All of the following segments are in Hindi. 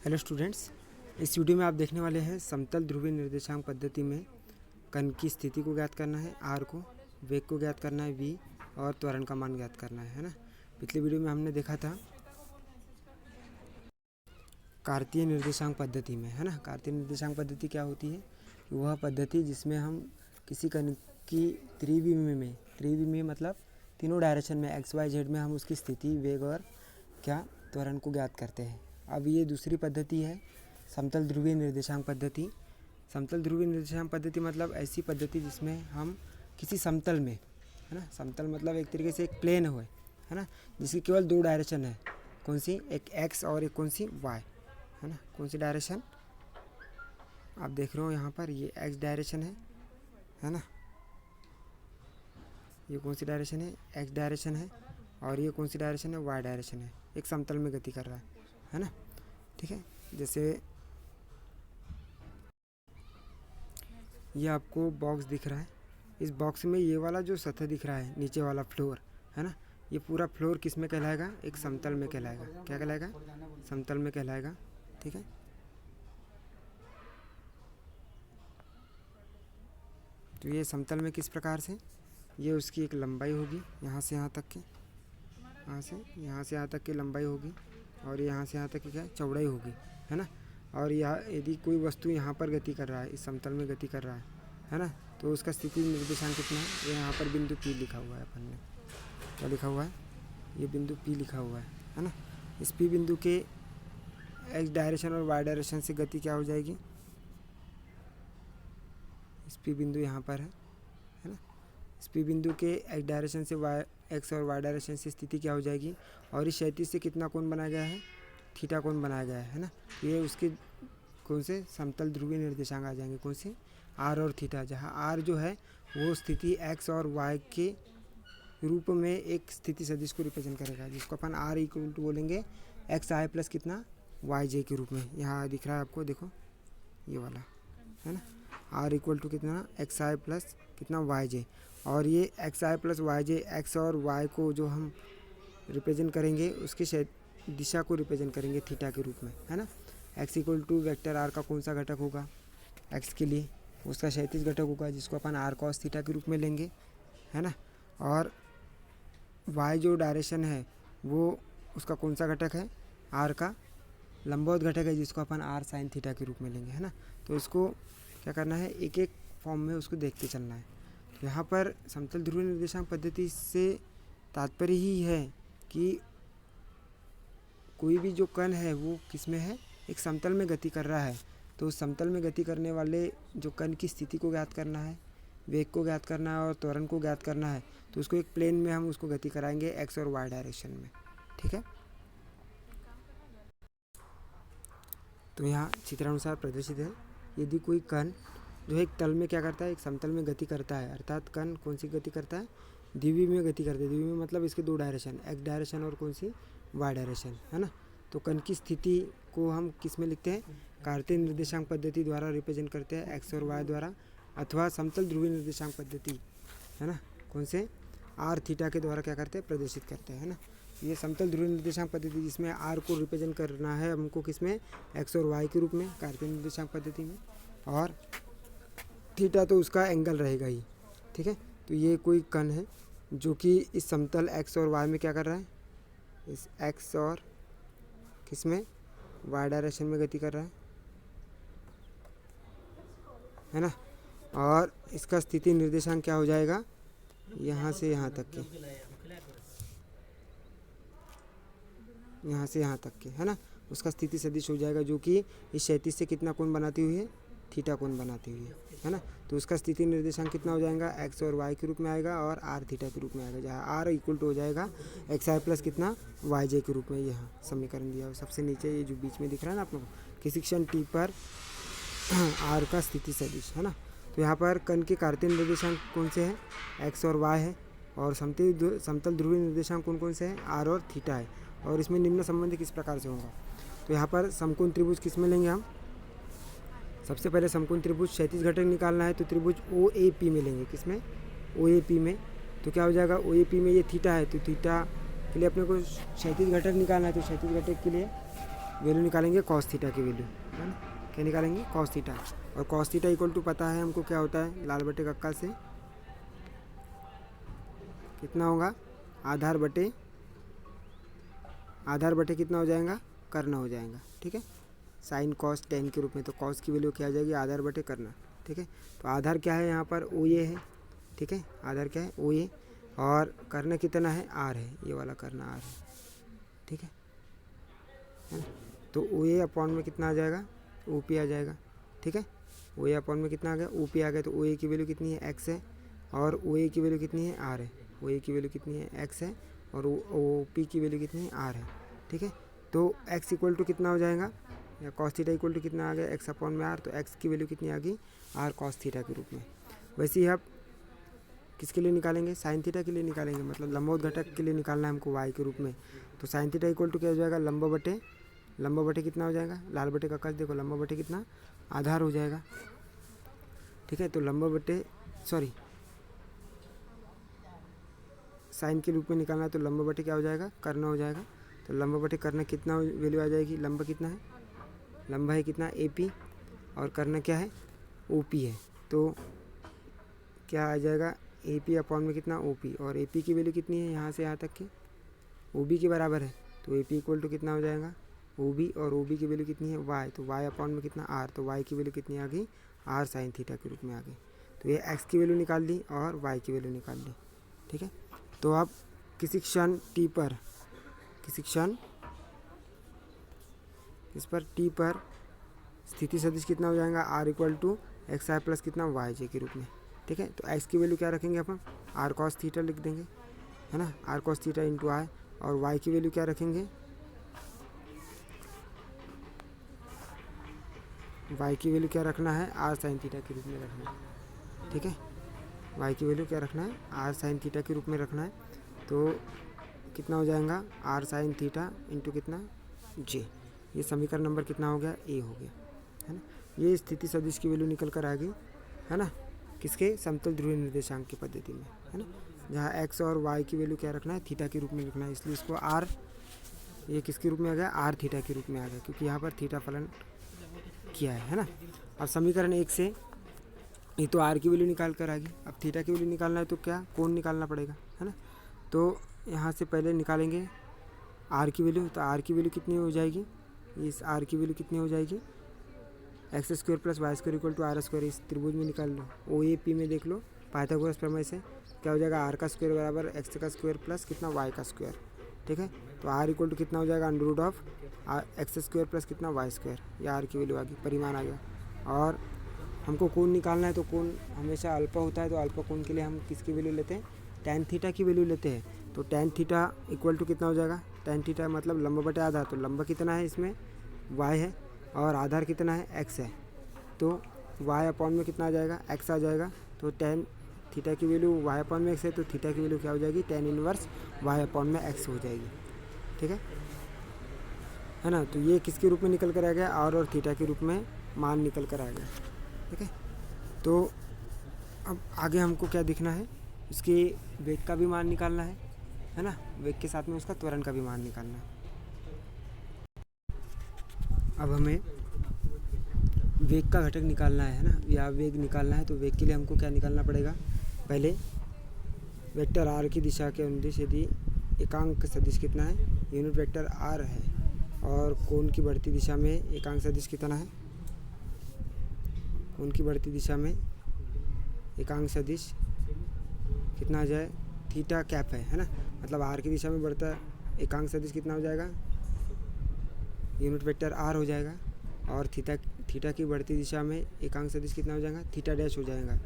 हेलो स्टूडेंट्स, इस वीडियो में आप देखने वाले हैं समतल ध्रुवीय निर्देशांक पद्धति में कण की स्थिति को ज्ञात करना है आर को, वेग को ज्ञात करना है वी और त्वरण का मान ज्ञात करना है ना। पिछले वीडियो में हमने देखा था कार्तीय निर्देशांक पद्धति में, है ना। कार्तीय निर्देशांक पद्धति क्या होती है? वह पद्धति जिसमें हम किसी कण की त्रिविमीय मतलब तीनों डायरेक्शन में एक्स वाई जेड में हम उसकी स्थिति, वेग और क्या त्वरण को ज्ञात करते हैं। अब ये दूसरी पद्धति है समतल ध्रुवीय निर्देशांक पद्धति। समतल ध्रुवीय निर्देशांक पद्धति मतलब ऐसी पद्धति जिसमें हम किसी समतल में, है ना, समतल मतलब एक तरीके से एक प्लेन हो, है ना, जिसकी केवल दो डायरेक्शन है। कौन सी? एक एक्स और एक कौन सी? वाई, है ना। कौन सी डायरेक्शन आप देख रहे हो यहाँ पर? ये एक्स डायरेक्शन है ना। ये कौन सी डायरेक्शन है? एक्स डायरेक्शन है। और ये कौन सी डायरेक्शन है? वाई डायरेक्शन है। एक समतल में गति कर रहा है ना। ठीक है, जैसे ये आपको बॉक्स दिख रहा है, इस बॉक्स में ये वाला जो सतह दिख रहा है, नीचे वाला फ्लोर, है ना, ये पूरा फ्लोर किस में कहलाएगा? एक समतल में कहलाएगा। क्या कहलाएगा? समतल में कहलाएगा। ठीक है, तो ये समतल में किस प्रकार से, ये उसकी एक लंबाई होगी यहाँ से यहाँ तक की, यहाँ से यहाँ तक की लंबाई होगी और यहाँ से यहाँ तक की क्या चौड़ाई होगी, है ना। और यदि कोई वस्तु यहाँ पर गति कर रहा है, इस समतल में गति कर रहा है ना, तो उसका स्थिति निर्देशांक कितना है? यहाँ पर बिंदु P लिखा हुआ है। अपन ने क्या लिखा हुआ है? ये बिंदु P लिखा हुआ है ना। इस P बिंदु के एक्स डायरेक्शन और वाई डायरेक्शन से गति क्या हो जाएगी? इस P बिंदु यहाँ पर है ना। इस P बिंदु के एक्स डायरेक्शन से एक्स और वाई डायरेक्शन से स्थिति क्या हो जाएगी? और इस क्षैतिज से कितना कोण बनाया गया है? थीटा कोण बनाया गया है ना। ये उसके कौन से समतल ध्रुवीय निर्देशांक आ जाएंगे? कौन से? आर और थीटा, जहाँ आर जो है वो स्थिति एक्स और वाई के रूप में एक स्थिति सदिश को रिप्रेजेंट करेगा, जिसको अपन आर इक्वल टू बोलेंगे एक्स आई प्लस कितना वाई जे के रूप में। यहाँ दिख रहा है आपको, देखो ये वाला, है ना। आर इक्वल टू कितना? एक्स आई प्लस कितना वाई जे। और ये x i plus Y J, x और वाई को जो हम रिप्रेजेंट करेंगे उसके दिशा को रिप्रेजेंट करेंगे थीटा के रूप में, है ना। X equal to vector r का कौन सा घटक होगा? एक्स के लिए उसका क्षैतिज घटक होगा, जिसको अपन आर कॉस थीटा के रूप में लेंगे, है ना। और वाई जो डायरेक्शन है वो उसका कौन सा घटक है? आर का लंबवत घटक है, जिसको अपन आर साइन थीटा के रूप में लेंगे, है ना। तो इसको क्या करना है? एक एक फॉर्म में उसको देखते चलना है। तो यहाँ पर समतल ध्रुवीय निर्देशांक पद्धति से तात्पर्य ही है कि कोई भी जो कण है वो किस में है? एक समतल में गति कर रहा है। तो उस समतल में गति करने वाले जो कण की स्थिति को ज्ञात करना है, वेग को ज्ञात करना है और त्वरण को ज्ञात करना है, तो उसको एक प्लेन में हम उसको गति कराएंगे एक्स और वाई डायरेक्शन में। ठीक है, तो यहाँ चित्रानुसार प्रदर्शित है, यदि कोई कण जो है एक तल में क्या करता है? एक समतल में गति करता है, अर्थात कण कौन सी गति करता है? द्विविमीय में गति करता है। द्विविमीय में मतलब इसके दो डायरेक्शन, एक्स डायरेक्शन और कौन सी? वाई डायरेक्शन, है ना। तो कण की स्थिति को हम किस में लिखते हैं? कार्तीय निर्देशांक पद्धति द्वारा रिप्रेजेंट करते हैं, एक्स और वाई द्वारा, अथवा समतल ध्रुवीय निर्देशांक पद्धति, है ना, कौन से? आर थीटा के द्वारा क्या करते हैं? प्रदर्शित करते हैं, है ना। ये समतल ध्रुवीय निर्देशांक पद्धति जिसमें आर को रिप्रेजेंट करना है हमको किस में? एक्स और वाई के रूप में कार्तीय निर्देशांक पद्धति में, और थीटा तो उसका एंगल रहेगा ही। ठीक है, तो ये कोई कण है जो कि इस समतल एक्स और वाई में क्या कर रहा है? इस एक्स और किस में? वाई डायरेक्शन में गति कर रहा है ना। और इसका स्थिति निर्देशांक क्या हो जाएगा? यहाँ से यहाँ तक के, यहाँ से यहाँ तक के, है ना, उसका स्थिति सदिश हो जाएगा, जो कि इस क्षैतिज से कितना कोण बनाती हुई है? थीटा कोण बनाती हुई है ना। तो उसका स्थिति निर्देशांक कितना हो जाएगा? एक्स और वाई के रूप में आएगा और आर थीटा के रूप में आएगा, जहाँ आर इक्वल टू हो जाएगा एक्स आई प्लस कितना वाई जे के रूप में। यहाँ समीकरण दिया हुआ सबसे नीचे, ये जो बीच में दिख रहा है ना आप लोगों को, किसी क्षण टी पर आर का स्थिति सदिश, है ना। तो यहाँ पर कण के कार्तीय निर्देशांक कौन से हैं? एक्स और वाई है। और समतल ध्रुवीय निर्देशांक कौन कौन से हैं? आर और थीटा है। और इसमें निम्न संबंध किस प्रकार से होगा? तो यहाँ पर समकोण त्रिभुज किस में लेंगे हम? सबसे पहले समकोण त्रिभुज क्षैतिज घटक निकालना है, तो त्रिभुज ओ ए पी में लेंगे। किसमें? ओ ए पी में। तो क्या हो जाएगा? ओ ए पी में ये थीटा है, तो थीटा के लिए अपने को क्षैतिज घटक निकालना है, तो क्षैतिज घटक के लिए वैल्यू निकालेंगे कॉस थीटा की वैल्यू, है ना। क्या निकालेंगे? Cos theta. और कॉस थीटा इक्वल टू पता है हमको क्या होता है, लाल बटे कक्का से कितना होगा, आधार बटे कितना हो जाएगा, करना हो जाएगा। ठीक है, साइन कॉस टेन के रूप में। तो कॉस की वैल्यू क्या आ जाएगी, आधार बटे करना। ठीक है, तो आधार क्या है यहाँ पर, ओ ए है। ठीक है, आधार क्या है, ओ ए, और करना कितना है, आर है, ये वाला करना आर है। ठीक है ना। तो ओ ए अपॉन में कितना आ जाएगा, ओ पी आ जाएगा। ठीक है, ओ ए अपॉन में कितना आ गया, ओ पी आ गया। तो ओ ए की वैल्यू कितनी है, एक्स है, और ओ ए की वैल्यू कितनी है, आर है। ओ ए की वैल्यू कितनी है, एक्स है, और ओ पी की वैल्यू कितनी है, आर है। ठीक है, तो एक्स इक्वल टू कितना हो जाएगा, या कॉस थीटा इक्वल टू कितना आ गया, एक्स अपॉन में आर। तो एक्स की वैल्यू कितनी आ गई, आर कॉस थीटा के रूप में। वैसे ही आप किसके लिए निकालेंगे, साइन थीटा के लिए निकालेंगे, मतलब लंबवत घटक के लिए निकालना है हमको वाई के रूप में। तो साइन थीटा इक्वल टू क्या हो जाएगा, लंबा बटे कितना हो जाएगा, लाल बटे का देखो, लंबा बटे कितना, आधार हो जाएगा। ठीक है, तो लंबा बटे साइन के रूप में निकालना है, तो लंबा बटे क्या हो जाएगा, करना हो जाएगा। तो लंबा बटे करना कितना वैल्यू आ जाएगी, लंबा कितना है, लंबा है कितना, ए पी, और करना क्या है, ओ पी है। तो क्या आ जाएगा, ए पी अपॉन में कितना, ओ पी, और ए पी की वैल्यू कितनी है, यहाँ से यहाँ तक की ओ बी के बराबर है। तो ए पी इक्वल टू कितना हो जाएगा, ओ बी, और ओ बी की वैल्यू कितनी है, वाई। तो वाई अपॉन में कितना, आर। तो वाई की वैल्यू कितनी आ गई, आर साइन थीटा के रूप में आ गई। तो ये एक्स की वैल्यू निकाल ली और वाई की वैल्यू निकाल ली। ठीक है, तो अब किसी क्षण टी पर टी पर स्थिति सदिश कितना हो जाएगा, r equal to x i plus कितना, वाई जे के रूप में। ठीक है, तो एक्स की वैल्यू क्या रखेंगे अपन, आर कॉस थीटा लिख देंगे, है ना, आर कॉस थीटा इंटू आई। और वाई की वैल्यू क्या रखेंगे, वाई की वैल्यू क्या रखना है, आर साइन थीटा के रूप में रखना है। ठीक है, वाई की वैल्यू क्या रखना है, आर साइन थीटा के रूप में रखना है। तो कितना हो जाएगा, आर साइन थीटा इंटू कितना, जे। ये समीकरण नंबर कितना हो गया, ए हो गया, है ना। ये स्थिति सदिश की वैल्यू निकल कर आ गई, है ना, किसके, समतल ध्रुवीय निर्देशांक की पद्धति में, है ना, जहाँ एक्स और वाई की वैल्यू क्या रखना है, थीटा के रूप में रखना है। इसलिए इसको आर, ये किसके रूप में आ गया, आर थीटा के रूप में आ गया, क्योंकि यहाँ पर थीटा फलन किया है ना। अब समीकरण 1 से ये तो आर की वैल्यू निकाल कर आ गई। अब थीटा की वैल्यू निकालना है तो क्या, कोण निकालना पड़ेगा, है ना। तो यहाँ से पहले निकालेंगे आर की वैल्यू। तो आर की वैल्यू कितनी हो जाएगी, इस आर की वैल्यू कितनी हो जाएगी, x square plus y square equal to r square. इस त्रिभुज में निकाल लो, ओ ए पी में देख लो, पाइथागोरस प्रमेय से क्या हो जाएगा, आर का स्क्वायर बराबर एक्स का स्क्वायर प्लस कितना, वाई का स्क्वायर। ठीक है, तो आर इक्वल टू कितना हो जाएगा, under root of x square plus कितना, वाई स्क्वायर। ये आर की वैल्यू आ गई, परिमाण आ गया। और हमको कोण निकालना है, तो कोण हमेशा अल्फा होता है, तो अल्फा कोण के लिए हम किसकी वैल्यू लेते हैं, टैन थीटा की वैल्यू लेते हैं। तो टैन थीटा इक्वल टू कितना हो जाएगा, टैन थीटा मतलब लंबा बटे आधार। तो लंबा कितना है इसमें, वाई है, और आधार कितना है, एक्स है। तो वाई अपॉन में कितना आ जाएगा, एक्स आ जाएगा। तो टैन थीटा की वैल्यू वाई अपॉन में एक्स है, तो थीटा की वैल्यू क्या हो जाएगी, टैन इनवर्स वाई अपॉन में एक्स हो जाएगी। ठीक है ना। तो ये किसके रूप में निकल कर आ गया, आर और थीटा के रूप में मान निकल कर आ गया। ठीक है, तो अब आगे हमको क्या दिखना है, उसके वेग का भी मान निकालना है ना, वेग के साथ में उसका त्वरण का भी मान निकालना है। अब हमें वेग का घटक निकालना है ना, या वेग निकालना है। तो वेग के लिए हमको क्या निकालना पड़ेगा, पहले वेक्टर आर की दिशा के अनुदिश यदि एकांक सदिश कितना है, यूनिट वेक्टर आर है, और कोण की बढ़ती दिशा में एकांक सदिश कितना है, कोण की बढ़ती दिशा में एकांक सदिश कितना आ जाए, थीटा कैप है ना, मतलब आर की दिशा में बढ़ता एकांक सदिश कितना हो जाएगा, यूनिट वेक्टर आर हो जाएगा। और थीटा की बढ़ती दिशा में एकांक सदिश कितना हो जाएगा, थीटा डैश हो जाएगा।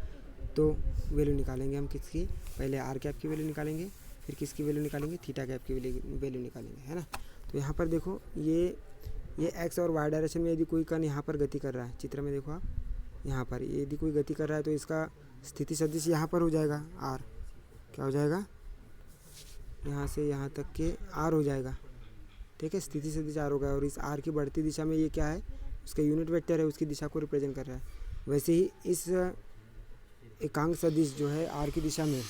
तो वैल्यू निकालेंगे हम किसकी, पहले आर कैप की वैल्यू निकालेंगे, फिर किसकी वैल्यू निकालेंगे, थीटा कैप की वैल्यू निकालेंगे, है ना। तो यहाँ पर देखो, ये एक्स और वाई डायरेक्शन में यदि कोई कण यहाँ पर गति कर रहा है, चित्र में देखो आप, यहाँ पर यदि कोई गति कर रहा है, तो इसका स्थिति सदिश यहाँ पर हो जाएगा, आर क्या हो जाएगा, यहाँ से यहाँ तक के आर हो जाएगा। ठीक है, स्थिति सदिश आर होगा। और इस आर की बढ़ती दिशा में ये क्या है, उसका यूनिट वेक्टर है, उसकी दिशा को रिप्रेजेंट कर रहा है। वैसे ही इस एकांक सदिश जो है आर की दिशा में,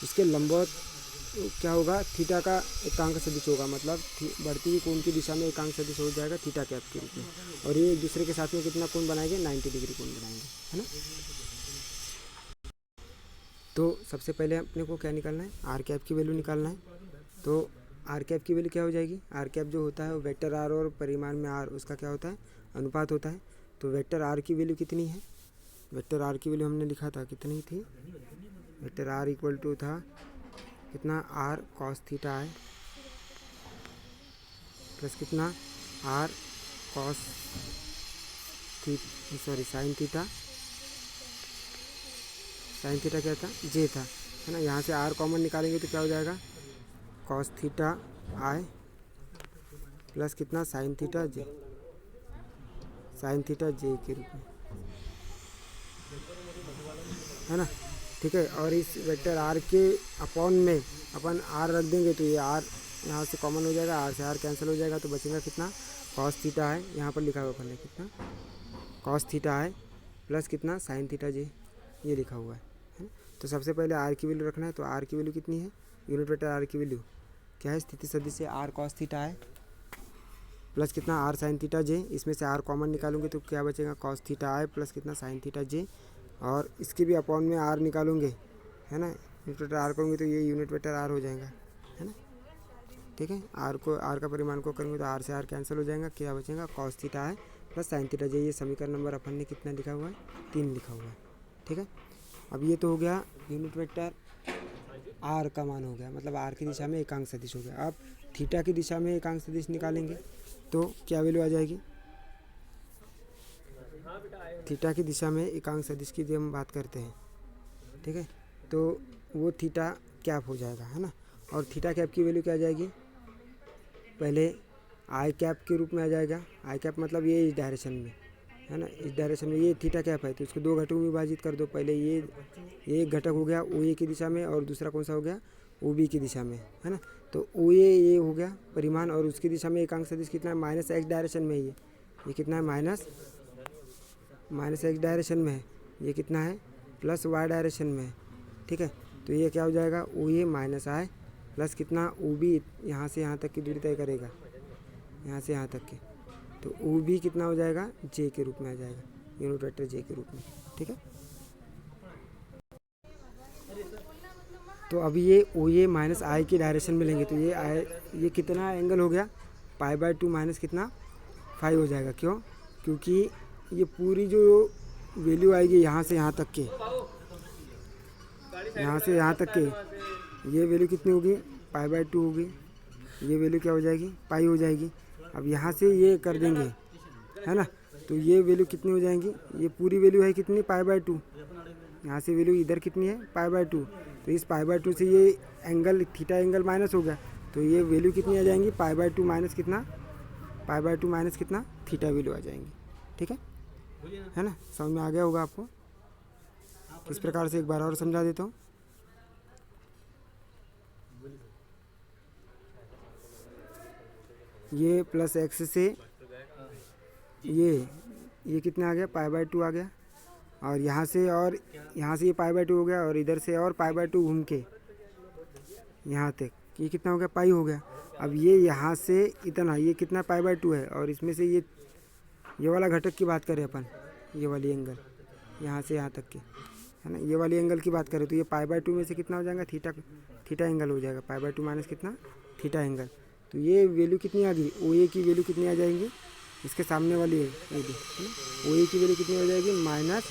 उसके लंबवत क्या होगा, थीटा का एकांक सदिश होगा, मतलब बढ़ती हुई कोण की दिशा में एकांक सदिश हो जाएगा थीटा कैप के रूप में, और ये एक दूसरे के साथ में कितना कोण बनाएंगे, 90 डिग्री कोण बनाएंगे, है ना। तो सबसे पहले अपने को क्या निकालना है, आर कैप की वैल्यू निकालना है। तो आर कैप की वैल्यू क्या हो जाएगी, आर कैप जो होता है वो वेक्टर आर और परिमाण में आर, उसका क्या होता है, अनुपात होता है। तो वेक्टर आर की वैल्यू कितनी है, वेक्टर आर की वैल्यू हमने लिखा था कितनी थी, वेक्टर आर इक्वल टू था कितना, आर कॉस थीटा है प्लस कितना, r cos sine theta, sine theta क्या था, जे था, है ना। यहाँ से आर कॉमन निकालेंगे तो क्या हो जाएगा, कॉस थीटा आई प्लस कितना, साइन थीटा जे, साइन थीटा जे के रूप में, है ना। ठीक है, और इस वेक्टर आर के अपॉन में अपन आर रख देंगे तो ये आर यहाँ से कॉमन हो जाएगा, आर से आर कैंसिल हो जाएगा, तो बचेगा कितना, कॉस थीटा है, यहाँ पर लिखा हुआ अपन ने कितना, कॉस थीटा है प्लस कितना, साइन थीटा जे, ये लिखा हुआ है ना। तो सबसे पहले आर की वैल्यू रखना है, तो आर की वैल्यू कितनी है, यूनिट वेक्टर आर की वैल्यू क्या है, स्थिति सदिश से आर कॉस थीटा है प्लस कितना, आर साइन थीटा जे, इसमें से आर कॉमन निकालूंगे तो क्या बचेगा, कॉस थीटा आई प्लस कितना, साइन थीटा जे, और इसके भी अपॉन में आर निकालूंगे, है ना, यूनिट वेक्टर आर करूँगी तो ये यूनिट वेक्टर आर हो जाएगा, है ना। ठीक है, आर को, आर का परिमाण को करूँगे तो आर से आर कैंसिल हो जाएगा, क्या बचेगा, कॉस थीटा है प्लस साइन थीटा जे। ये समीकरण नंबर अपन ने कितना लिखा हुआ है, 3 लिखा हुआ है। ठीक है, अब ये तो हो गया यूनिट वेक्टर आर का मान हो गया, मतलब आर की दिशा में एकांक सदिश हो गया। अब थीटा की दिशा में एकांक सदिश निकालेंगे तो क्या वैल्यू आ जाएगी, थीटा की दिशा में एकांक सदिश की जब हम बात करते हैं, ठीक है, तो वो थीटा कैप हो जाएगा, है ना। और थीटा कैप की वैल्यू क्या आ जाएगी, पहले आई कैप के रूप में आ जाएगा, आई कैप मतलब ये इस डायरेक्शन में, है ना, इस डायरेक्शन में ये थीटा कैप है, तो इसको 2 घटकों में विभाजित कर दो। पहले ये एक घटक हो गया ओ ए की दिशा में, और दूसरा कौन सा हो गया, ओ बी की दिशा में, है ना। तो ओ ए ये हो गया परिमाण, और उसकी दिशा में एकांक सदिश कितना है, माइनस एक्स डायरेक्शन में है, ये कितना है, माइनस एक्स डायरेक्शन में है, ये कितना है, प्लस वाई डायरेक्शन में है। ठीक है, तो ये क्या हो जाएगा, ओ ए माइनस आई प्लस कितना, ओ बी, यहाँ से यहाँ तक की दूरी तय करेगा, यहाँ से यहाँ तक के, तो ओ बी कितना हो जाएगा, जे के रूप में आ जाएगा, यूनिट वेक्टर जे के रूप में। ठीक है, तो अभी ये ओ ए माइनस आई की डायरेक्शन में लेंगे तो ये आई, ये कितना एंगल हो गया, π/2 माइनस कितना, 5 हो जाएगा। क्यों, क्योंकि ये पूरी जो वैल्यू आएगी यहाँ से यहाँ तक के, यहाँ से यहाँ तक के, ये वैल्यू कितनी होगी, π/2 होगी, ये वैल्यू क्या हो जाएगी, पाई हो जाएगी। अब यहाँ से ये कर देंगे, है ना, तो ये वैल्यू कितनी हो जाएंगी, ये पूरी वैल्यू है कितनी, π/2, यहाँ से वैल्यू इधर कितनी है, π/2, तो इस π/2 से ये एंगल थीटा एंगल माइनस हो गया, तो ये वैल्यू कितनी आ जाएंगी, π/2 माइनस कितना, π/2 माइनस कितना, थीटा वैल्यू आ जाएंगी। ठीक है ना, समझ में आ गया होगा आपको। किस प्रकार से एक बार और समझा देता हूँ। ये प्लस एक्स से ये कितना आ गया, π/2 आ गया, और यहाँ से ये π/2 हो गया, और इधर से और π/2 घूम के यहाँ तक, ये कितना हो गया, पाई हो गया। अब ये यहाँ से इतना, ये कितना π/2 है, और इसमें से ये वाला घटक की बात करें अपन, ये वाली एंगल यहाँ से यहाँ तक के, है ना, ये वाली एंगल की बात करें तो ये π/2 में से कितना हो जाएगा, थीटा एंगल हो जाएगा, π/2 माइनस कितना, थीटा एंगल। तो ये वैल्यू कितनी आ गई, ओ ए की वैल्यू कितनी आ जाएंगी, इसके सामने वाली है ये भी, है ना, ओ ए की वैल्यू कितनी हो जाएगी, माइनस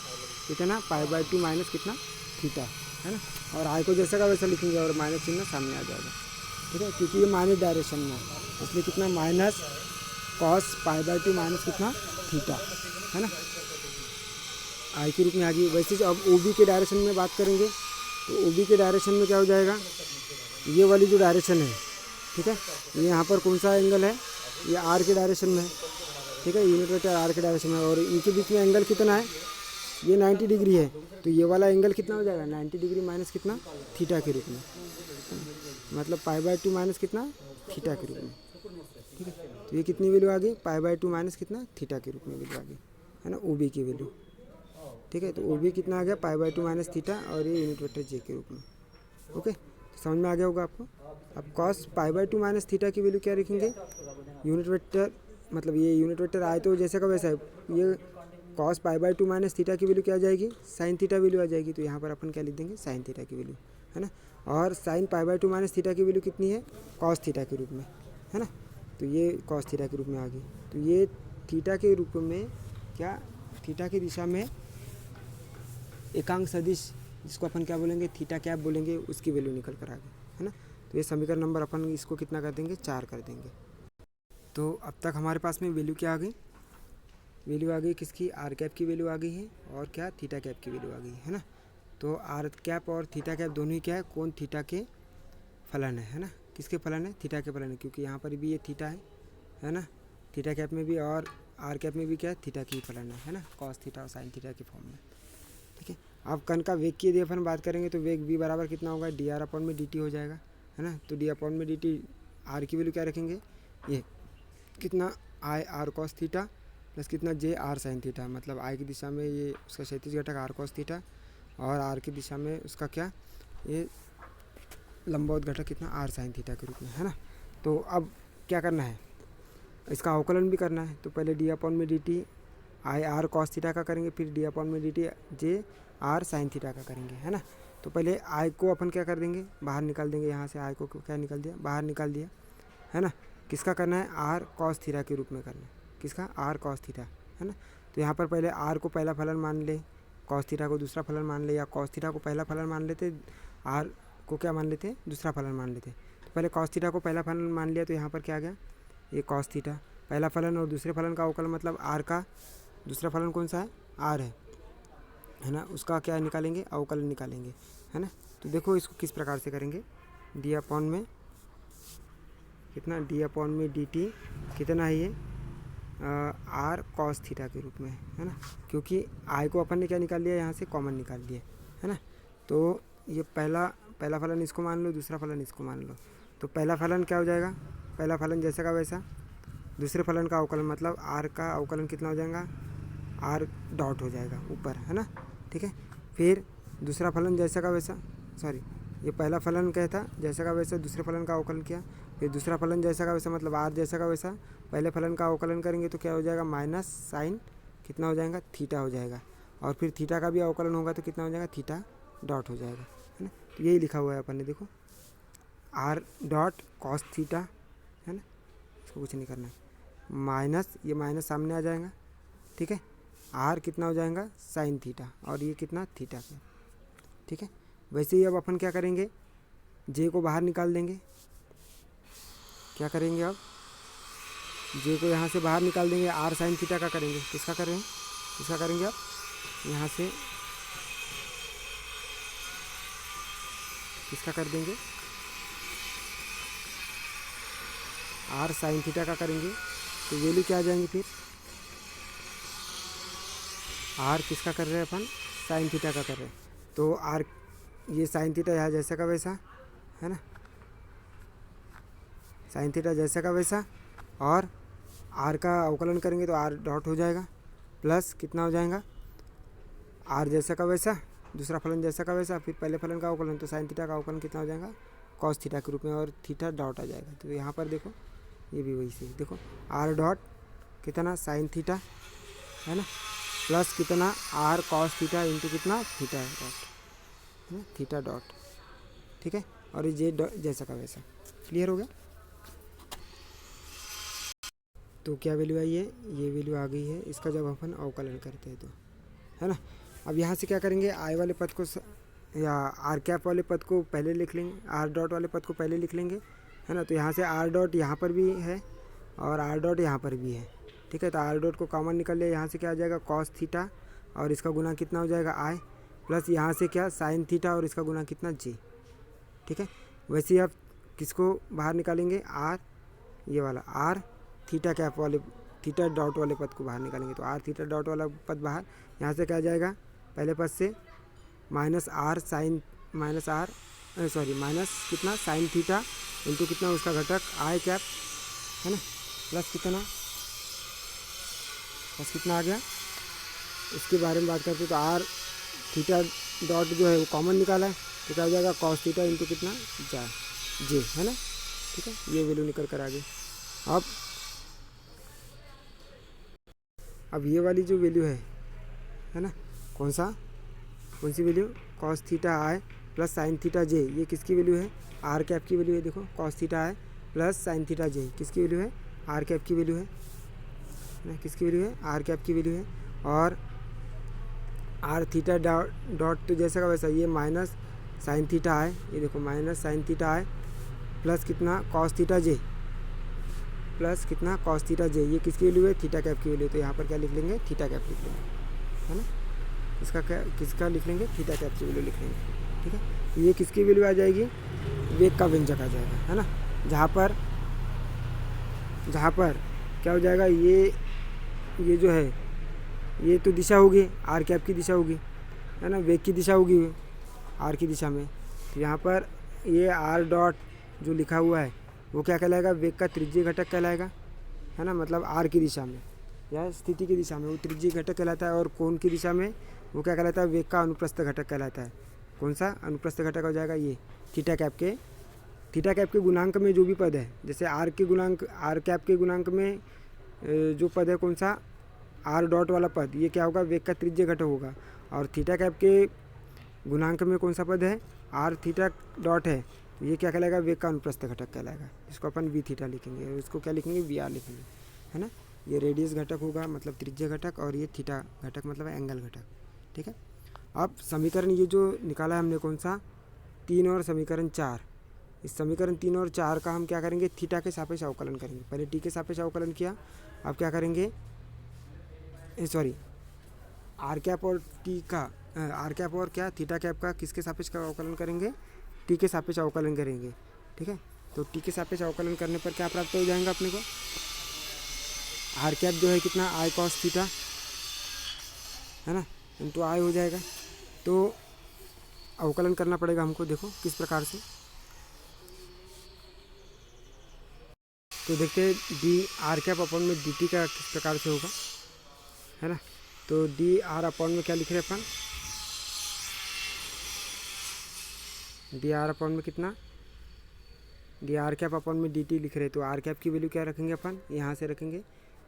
कितना, π/2 माइनस कितना, थीटा, है ना। और आई को जैसा का वैसा लिखेंगे, और माइनस चिन्ह सामने आ जाएगा। ठीक है, क्योंकि ये माइनस डायरेक्शन में है, इसलिए कितना, माइनस कॉस π/2 माइनस कितना, थीटा, है ना, आई के रूप में आ गई। वैसे अब ओ बी के डायरेक्शन में बात करेंगे तो ओ बी के डायरेक्शन में क्या हो जाएगा, ये वाली जो डायरेक्शन है, ठीक है, ये यहाँ पर कौन सा एंगल है, ये आर के डायरेक्शन में है। ठीक है, यूनिट वेक्टर आर के डायरेक्शन में, और इनके बीच में एंगल कितना है, ये 90 डिग्री है, तो ये वाला एंगल कितना हो जाएगा, 90 डिग्री माइनस कितना, थीटा के रूप में, मतलब π/2 माइनस कितना, थीटा के रूप में। ठीक है, तो ये कितनी वैल्यू आ गई, π/2 माइनस कितना, थीटा के रूप में वैल्यू आ गई, है ना, ओ बी की वैल्यू। ठीक है, तो ओ बी कितना आ गया, π/2 माइनस थीटा, और ये यूनिट वेक्टर जे के रूप में। ओके, समझ में आ गया होगा आपको। अब cos pi by 2 minus theta की वैल्यू क्या रखेंगे, यूनिट वेक्टर, मतलब ये यूनिट वेक्टर आए तो जैसे का वैसा है, ये cos pi by 2 minus theta की वैल्यू क्या आ जाएगी, साइन थीटा वैल्यू आ जाएगी। तो यहाँ पर अपन क्या लिख देंगे, साइन थीटा की वैल्यू, है ना। और sine pi by 2 minus theta की वैल्यू कितनी है, कॉस थीटा के रूप में, है ना। तो ये कॉस थीटा के रूप में आ गई। तो ये थीटा के रूप में क्या, थीटा की दिशा में एकांक सदिश, जिसको अपन क्या बोलेंगे, थीटा कैप बोलेंगे, उसकी वैल्यू निकल कर आ गई, है ना। तो ये समीकरण नंबर अपन इसको कितना कर देंगे, 4 कर देंगे। तो अब तक हमारे पास में वैल्यू क्या आ गई, वैल्यू आ गई किसकी, आर कैप की वैल्यू आ गई है, और क्या, थीटा कैप की वैल्यू आ गई है ना। तो आर कैप और थीटा कैप दोनों ही क्या है, कोण थीटा के फलन है ना। किसके फलन है, थीटा के फलन है, क्योंकि यहाँ पर भी ये थीटा है ना, थीटा कैप में भी, और आर कैप में भी क्या है, थीटा की फलन है ना, कॉस थीटा और साइन थीटा के फॉर्म में, ठीक है। अब कण का वेग की यदि अपन बात करेंगे तो वेग v बराबर कितना होगा, डी आर अपॉन में डी टी हो जाएगा, है ना। तो डी अपॉन में डी टी, आर की वैल्यू क्या रखेंगे, ये कितना, I R cos theta plus कितना, जे आर साइन थीटा, मतलब आई की दिशा में ये उसका क्षैतिज घटक आर कॉस थीटा, और आर की दिशा में उसका क्या, ये लंबवत घटक कितना, आर साइन थीटा के रूप में, है ना। तो अब क्या करना है, इसका अवकलन भी करना है। तो पहले डी अपॉन में D T I R cos theta का करेंगे, फिर डी अपॉन में D T J are sine theta का करेंगे, है ना। तो पहले आई को अपन क्या कर देंगे, बाहर निकाल देंगे, यहाँ से आई को क्या निकाल दिया, बाहर निकाल दिया, है ना। किसका करना है, आर कॉस थीटा के रूप में करना है, किसका, आर कॉस थीटा, है ना। तो यहाँ पर पहले आर को पहला फलन मान ले, कॉस थीटा को दूसरा फलन मान ले, या कॉस थीटा को पहला फलन मान लेते, आर को क्या मान लेते, दूसरा फलन मान लेते। तो पहले कॉस थीटा को पहला फलन मान लिया, तो यहाँ पर क्या आ गया, ये कॉस थीटा पहला फलन, और दूसरे फलन का अवकलन मतलब आर का दूसरा फलन कौन सा है, आर है ना, उसका क्या निकालेंगे, अवकलन निकालेंगे, है ना। तो देखो इसको किस प्रकार से करेंगे, डी अपॉन में कितना, डी अपॉन में डी टी कितना है, ये आर कॉस थीटा के रूप में, है ना, क्योंकि आई को अपन ने क्या निकाल लिया, यहाँ से कॉमन निकाल लिया, है ना। तो ये पहला फलन इसको मान लो, दूसरा फलन इसको मान लो। तो पहला फलन क्या हो जाएगा, पहला फलन जैसा का वैसा, दूसरे फलन का अवकलन मतलब आर का अवकलन कितना हो जाएगा, आर डॉट हो जाएगा ऊपर, है ना, ठीक है। फिर दूसरा फलन जैसा का वैसा, सॉरी ये पहला फलन क्या था, जैसा का वैसा, दूसरे फलन का अवकलन किया, फिर दूसरा फलन जैसा का वैसा मतलब आर जैसा का वैसा, पहले फलन का अवकलन करेंगे तो क्या हो जाएगा, माइनस साइन कितना हो जाएगा, थीटा हो जाएगा, और फिर थीटा का भी अवकलन होगा तो कितना हो जाएगा, थीटा डॉट हो जाएगा, है ना। तो यही लिखा हुआ है अपन ने, देखो आर डॉट कॉस थीटा, है ना, इसको कुछ नहीं करना है, माइनस ये माइनस सामने आ जाएगा, ठीक है, आर कितना हो जाएगा, साइन थीटा, और ये कितना, थीटा का, ठीक है। वैसे ही अब अपन क्या करेंगे, जे को बाहर निकाल देंगे, क्या करेंगे अब, जे को यहाँ से बाहर निकाल देंगे, आर साइन थीटा का करेंगे, किसका करेंगे, किसका करेंगे अब, यहाँ से किसका कर देंगे, आर साइन थीटा का करेंगे। तो वैल्यू क्या आ जाएंगी फिर, आर किसका कर रहे हैं अपन, साइन थीटा का कर रहे हैं, तो आर ये साइन थीटा यहाँ जैसा का वैसा, है ना, साइन थीटा जैसा का वैसा, और आर का अवकलन करेंगे तो आर डॉट हो जाएगा, प्लस कितना हो जाएगा, आर जैसा का वैसा, दूसरा फलन जैसा का वैसा, फिर पहले फलन का अवकलन, तो साइन थीटा का अवकलन कितना हो जाएगा, कॉस थीटा के रूप में, और थीटा डॉट आ जाएगा। तो यहाँ पर देखो ये भी वही से, देखो आर डॉट कितना, साइन थीटा, है ना, प्लस कितना, आर कॉस थीटा इंटू कितना, थीटा डॉट, है ना, थीटा डॉट, ठीक है। और ये जे जैसा का वैसा, क्लियर हो गया। तो क्या वैल्यू आई है, ये वैल्यू आ गई है इसका जब अपन अवकलन करते हैं तो, है ना। अब यहाँ से क्या करेंगे, आई वाले पद को या आर कैप वाले पद को पहले लिख लेंगे, आर डॉट वाले पद को पहले लिख लेंगे, है ना। तो यहाँ से आर डॉट यहाँ पर भी है और आर डॉट यहाँ पर भी है, ठीक है। तो आर डॉट को कॉमन निकल लिया, यहाँ से क्या आ जाएगा, कॉस थीटा, और इसका गुना कितना हो जाएगा, आई, प्लस यहाँ से क्या, साइन थीटा, और इसका गुना कितना, जे, ठीक है। वैसे ही आप किसको बाहर निकालेंगे, आर ये वाला, आर थीटा कैप वाले, थीटा डॉट वाले पद को बाहर निकालेंगे, तो आर थीटा डॉट वाला पद बाहर, यहाँ से क्या आ जाएगा, पहले पद से minus r sine, minus r sorry minus कितना, साइन थीटा इंटू कितना उसका घटक आई कैप, है ना, प्लस कितना आ गया, इसके बारे में बात करते तो आर थीटा डॉट जो है वो कॉमन निकाला है, तो क्या हो जाएगा कॉस थीटा इंटू कितना जे, है ना। ठीक है, ये वैल्यू निकल कर आ गई। अब ये वाली जो वैल्यू है ना, कौन सी वैल्यू, कॉस थीटा आई प्लस साइन थीटा जे, ये किसकी वैल्यू है, आर कैप की वैल्यू है। देखो कॉस थीटा आई प्लस साइन थीटा जे किसकी वैल्यू है, आर कैप की वैल्यू है ना, किसकी वैल्यू है, आर कैप की वैल्यू है। और आर थीटा डॉट तो जैसा का वैसा, ये माइनस साइन थीटा आई, ये देखो माइनस साइन थीटा आई प्लस कितना कॉस थीटा जे, प्लस कितना कॉस थीटा जे, ये किसकी वैल्यू है, थीटा कैप की वैल्यू। तो यहाँ पर क्या लिख लेंगे, थीटा कैप लिख लेंगे, है ना। इसका क्या, किसका लिख लेंगे, थीटा कैप की वैल्यू लिख लेंगे। ठीक है, तो ये किसकी वैल्यू आ जाएगी, वेग का व्यंजक आ जाएगा, है ना। जहाँ पर क्या हो जाएगा, ये जो है ये तो दिशा होगी, आर कैप की दिशा होगी, है ना, वेग की दिशा होगी आर की दिशा में। तो यहाँ पर ये आर डॉट जो लिखा हुआ है वो क्या कहलाएगा, वेग का त्रिज्यीय घटक कहलाएगा, है ना। मतलब आर की दिशा में या स्थिति की दिशा में वो त्रिज्यीय घटक कहलाता है, और कोण की दिशा में वो क्या कहलाता है, वेग का अनुप्रस्थ घटक कहलाता है। कौन सा अनुप्रस्थ घटक हो जाएगा, ये थीटा कैप के गुणांक में जो भी पद है, जैसे आर कैप के गुणांक में जो पद है कौन सा, आर डॉट वाला पद, ये क्या होगा, वेग का त्रिज्यीय घटक होगा। और थीटा कैप के गुणांक में कौन सा पद है, आर थीटा डॉट है, तो ये क्या कहलाएगा, वेग का अनुप्रस्थ घटक कहलाएगा। इसको अपन वी थीटा लिखेंगे और इसको क्या लिखेंगे, वी आर लिखेंगे, है ना। ये रेडियस घटक होगा मतलब त्रिज्यीय घटक, और ये थीटा घटक मतलब एंगल घटक। ठीक है, अब समीकरण ये जो निकाला है हमने कौन सा, 3 और समीकरण 4, इस समीकरण 3 और 4 का हम क्या करेंगे, थीटा के सापेक्ष अवकलन करेंगे। पहले टी के सापेक्ष अवकलन किया, अब क्या करेंगे, सॉरी आर कैप और टी का, आर कैप और क्या थीटा कैप का किसके सापेक्ष का अवकलन करेंगे, टी के सापेक्ष अवकलन करेंगे। ठीक है, तो टी के सापेक्ष अवकलन करने पर क्या प्राप्त हो जाएगा अपने को, आर कैप जो है कितना, आई कॉस थीटा, है ना, इंटू आई हो जाएगा। तो अवकलन करना पड़ेगा हमको, देखो किस प्रकार से। तो देखते हैं डी आर कैप अपॉन में डी टी का किस प्रकार से होगा, है ना। तो डी आर अपॉन में क्या लिख रहे हैं अपन, डी आर अपॉन में कितना, डी आर कैप अपॉन में डी टी लिख रहे हैं। तो आर कैप की वैल्यू क्या रखेंगे अपन, यहाँ से रखेंगे